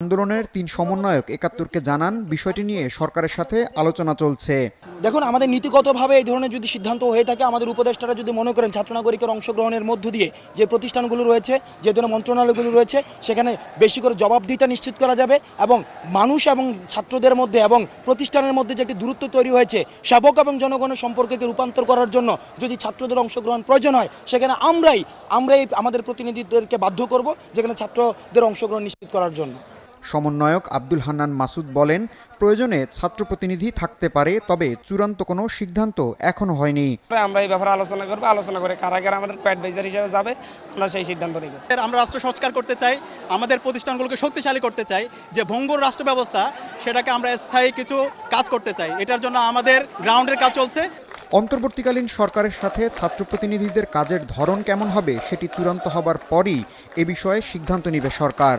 আন্দোলনের 3 সমন্বয়ক ৭১কে জানান, বিষয়টি নিয়ে সরকারের সাথে আলোচনা চলছে। দেখুন, আমাদের নীতিগতভাবে এই ধরনের যদি সিদ্ধান্ত হয়ে থাকে, আমাদের উপদেষ্টারা যদি মনে করেন ছাত্র নাগরিকের অংশগ্রহণের মধ্য দিয়ে যে প্রতিষ্ঠানগুলো রয়েছে, যে ধরনের মন্ত্রণালয়গুলো রয়েছে, সেখানে বেশি করে জবাবদিহিতা নিশ্চিত করা যাবে এবং মানুষ এবং ছাত্রদের মধ্যে এবং প্রতিষ্ঠানের মধ্যে যে একটি দূরত্ব তৈরি হয়েছে, সেবক এবং জনগণের সম্পর্ককে রূপান্তর করার জন্য যদি ছাত্রদের অংশগ্রহণ প্রয়োজন হয়, সেখানে আমরাই আমাদের প্রতিনিধিদেরকে বাধ্য করব যেখানে ছাত্রদের অংশগ্রহণ নিশ্চিত করার জন্য। সমন্বয়ক আব্দুল হান্নান মাসুদ বলেন, প্রয়োজনে ছাত্র প্রতিনিধি থাকতে পারে, তবে চূড়ান্ত কোনো সিদ্ধান্ত এখনো হয়নি। আমরা এই ব্যাপারে আলোচনা করব, আলোচনা করে কারা কারা আমাদের অ্যাডভাইজার হিসেবে যাবে, আমরা সেই সিদ্ধান্ত নেব। আমরা রাষ্ট্র সংস্কার করতে চাই, আমাদের প্রতিষ্ঠানগুলোকে শক্তিশালী করতে চাই, যে ভঙ্গুর রাষ্ট্র ব্যবস্থা সেটাকে আমরা স্থায়ী কিছু কাজ করতে চাই। এটার জন্য আমাদের গ্রাউন্ডের কাজ চলছে। অন্তর্বর্তীকালীন সরকারের সাথে ছাত্র প্রতিনিধিদের কাজের ধরন কেমন হবে সেটি চূড়ান্ত হবার পরই এ বিষয়ে সিদ্ধান্ত নেবে সরকার।